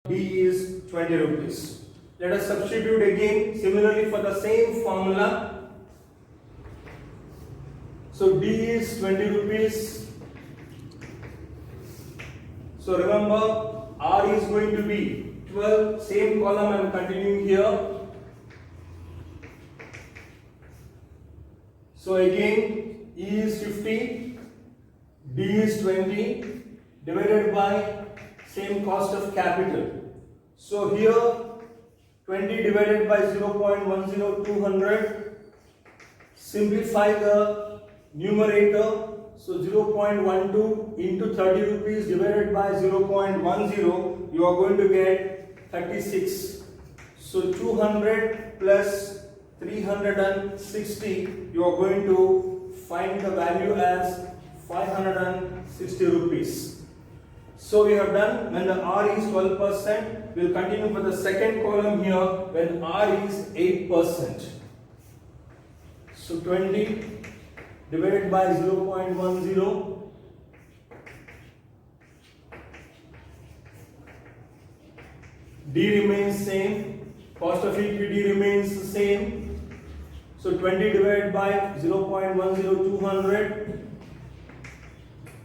D is 20 rupees. Let us substitute again similarly for the same formula. So D is 20 rupees. So remember R is going to be 12, same column I am continuing here. So again E is 50, D is 20 divided by same cost of capital. So here 20 divided by 0.10, 200. Simplify the numerator. So 0.12 into 30 rupees divided by 0.10, you are going to get 36. So 200 plus 360, you are going to find the value as 560 rupees. So we have done when the R is 12%. We will continue for the second column here when R is 8%. So 20 divided by 0.10. D remains same. Cost of equity remains the same. So 20 divided by 0.10, 200.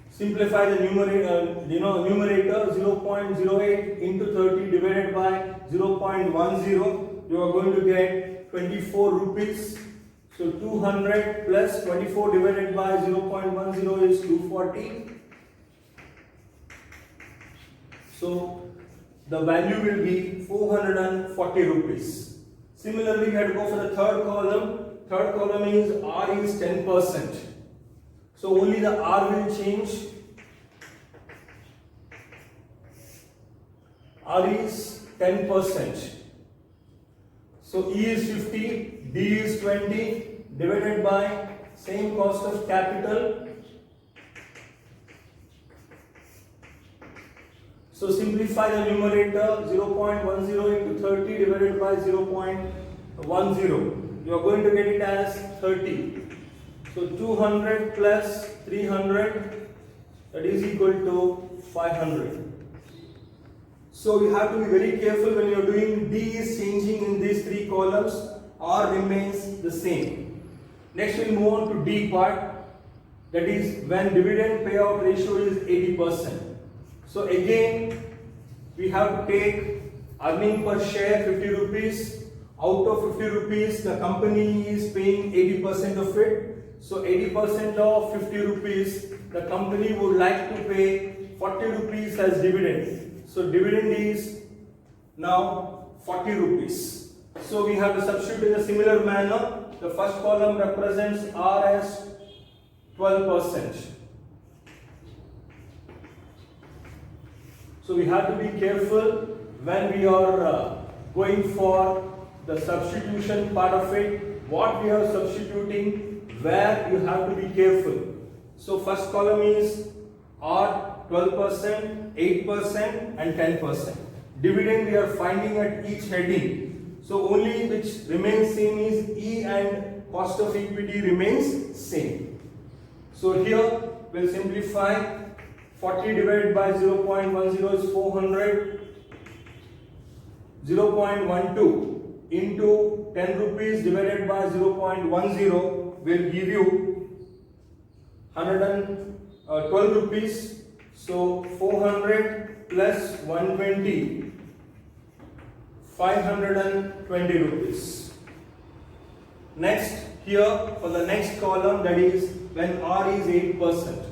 Simplify the numerator 0.08 into 30 divided by 0.10. You are going to get 24 rupees. So 200 plus 24 divided by 0.10 is 240. So the value will be 440 rupees. Similarly, we have to go for the third column. Third column is R is 10%. So only the R will change. R is 10%. So E is 50, D is 20 divided by same cost of capital. So simplify the numerator 0.10 into 30 divided by 0.10. You are going to get it as 30. So 200 plus 300, that is equal to 500. So you have to be very careful when you are doing. D is changing in these three columns, R remains the same. Next we will move on to D part, that is when dividend payout ratio is 80%. So again we have to take earning per share 50 rupees. Out of 50 rupees the company is paying 80% of it. So 80% of 50 rupees the company would like to pay 40 rupees as dividend. So dividend is now 40 rupees. So we have to substitute in a similar manner. The first column represents R as 12%. So we have to be careful when we are going for the substitution part of it. What we are substituting, where you have to be careful. So first column is R 12%, 8% and 10%. Dividend we are finding at each heading. So only which remains same is E and cost of equity remains same. So here we'll simplify. 40 divided by 0.10 is 400. 0.12 into 10 rupees divided by 0.10 will give you 112 rupees. So 400 plus 120, 520 rupees. Next here for the next column, that is when R is 8%.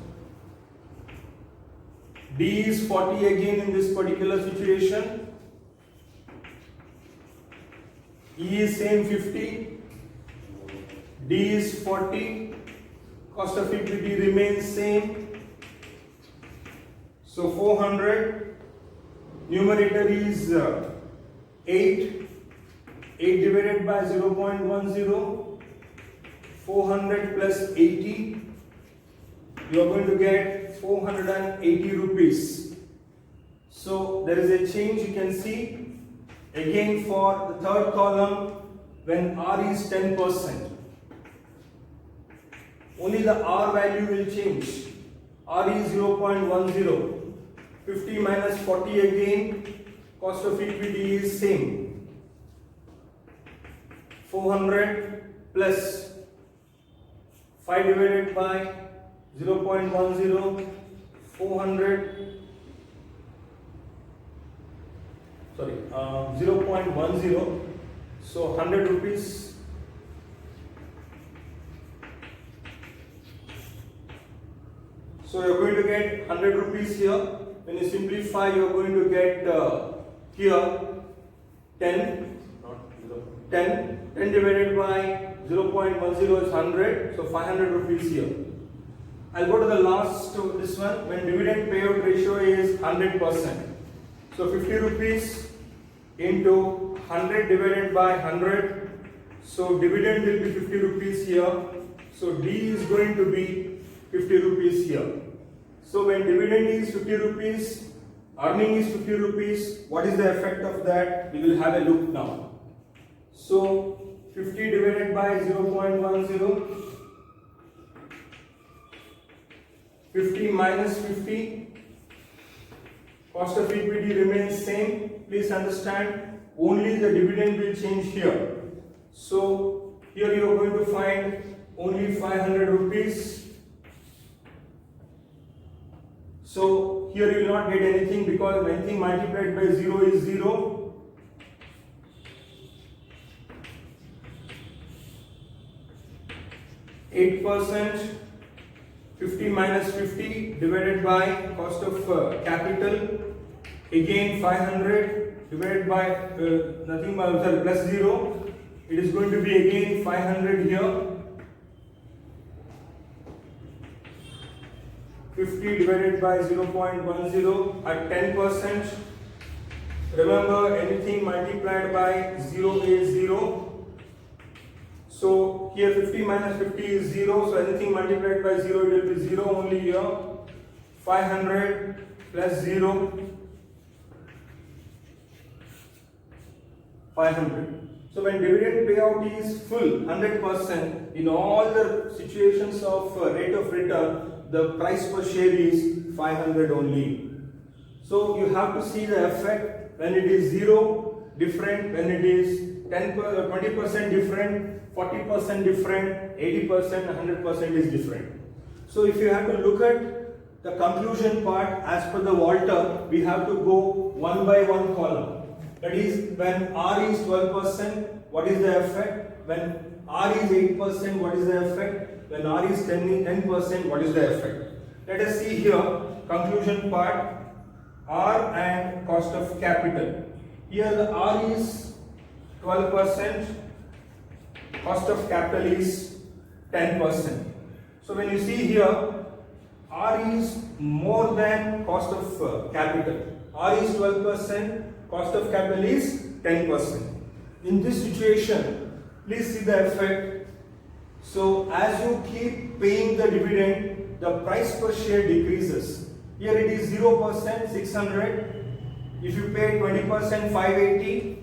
D is 40 again in this particular situation. E is same 50. D is 40. Cost of equity remains same. So 400. Numerator is 8. 8 divided by 0.10. 400 plus 80. You are going to get 480 rupees. So there is a change you can see. Again for the third column, when R is 10%, only the R value will change. R is 0.10. 50 minus 40 again, cost of equity is same. 400 plus 5 divided by 0.10, 400, sorry, 0.10, so 100 rupees. So you are going to get 100 rupees here. When you simplify, you are going to get here 10 divided by 0.10 is 100, so 500 rupees here. I'll go to the last, this one, when dividend payout ratio is 100%. So 50 rupees into 100 divided by 100, so dividend will be 50 rupees here. So D is going to be 50 rupees here. So when dividend is 50 rupees, earning is 50 rupees, what is the effect of that? We will have a look now. So 50 divided by 0.10, 50 minus 50, cost of equity remains same. Please understand, only the dividend will change here. So here you are going to find only 500 rupees. So here you will not get anything because anything multiplied by 0 is 0. %, 50 minus 50 divided by cost of capital, again 500 divided by nothing but plus 0. It is going to be again 500 here. 50 divided by 0.10 at 10%. Remember, anything multiplied by 0 is 0. So here 50 minus 50 is 0. So anything multiplied by 0, it will be 0 only here. 500 plus 0, 500. So when dividend payout is full 100%, in all the situations of rate of return, the price per share is 500 only. So you have to see the effect when it is 0 different, when it is 20% different, 40% different, 80%, 100% is different. So if you have to look at the conclusion part as per the Walter, we have to go one by one column. That is, when R is 12%, what is the effect? When R is 8%, what is the effect? When R is 10%, what is the effect? Let us see here, conclusion part, R and cost of capital. Here the R is 12%, cost of capital is 10%. So when you see here, R is more than cost of capital. R is 12%, cost of capital is 10%. In this situation, please see the effect. So as you keep paying the dividend, the price per share decreases. Here it is 0%, 600. If you pay 20%, 580.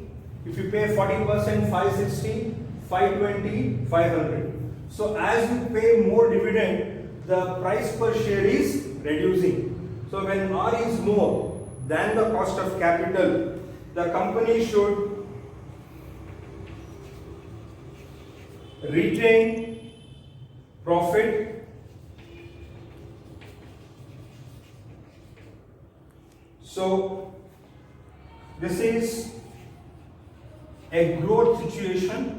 If you pay 40%, 560. 520, 500. So as you pay more dividend, the price per share is reducing. So when R is more than the cost of capital, the company should retain profit, so this is a growth situation.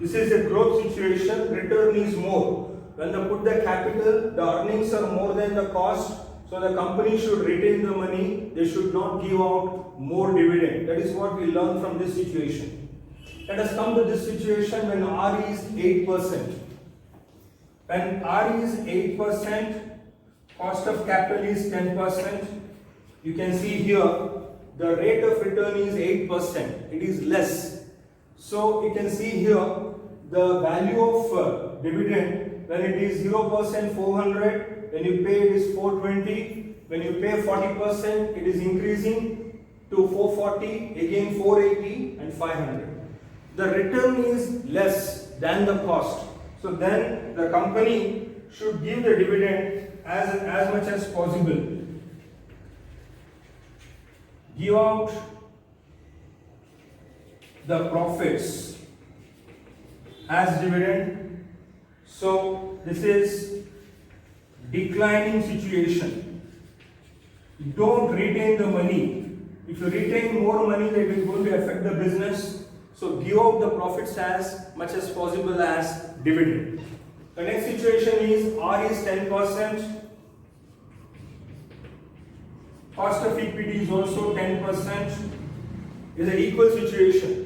This is a growth situation, return is more. When they put the capital, the earnings are more than the cost. So the company should retain the money, they should not give out more dividend. That is what we learn from this situation. Let us come to this situation when R is 8%. When R is 8%, cost of capital is 10%. You can see here the rate of return is 8%. It is less. So you can see here the value of dividend when it is 0%, 400. When you pay it is 420. When you pay 40%, it is increasing to 440, again 480 and 500. The return is less than the cost. So then the company should give the dividend as much as possible. Give out the profits as dividend. So this is declining situation. Don't retain the money. If you retain more money, then it is going to affect the business. So give out the profits as much as possible as dividend. The next situation is R is 10%. Cost of equity is also 10%. Is an equal situation.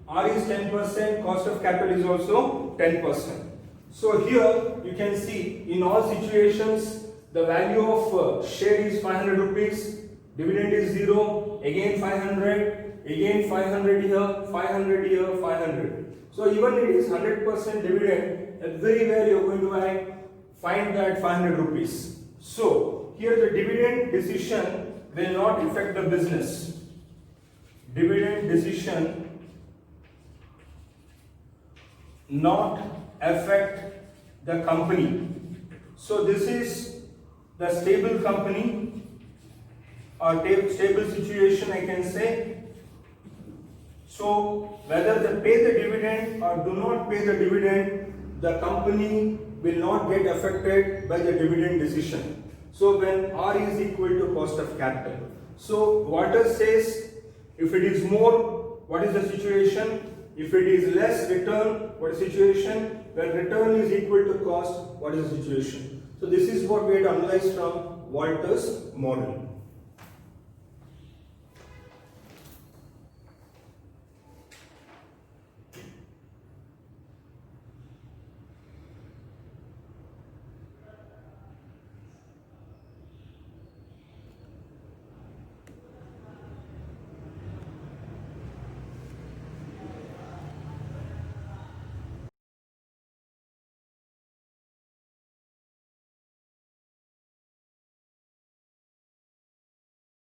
R is 10%, cost of capital is also 10%. So here you can see in all situations the value of share is 500 rupees, dividend is 0, again 500, again 500 here, 500 here, 500. So even it is 100% dividend, everywhere you are going to find that 500 rupees. So here the dividend decision will not affect the business. Dividend decision not affect the company. So this is the stable company or stable situation, I can say. So whether they pay the dividend or do not pay the dividend, the company will not get affected by the dividend decision. So when R is equal to cost of capital. So Walter says if it is more, what is the situation? If it is less return, what is the situation? When return is equal to cost, what is the situation? So this is what we had analyzed from Walter's model.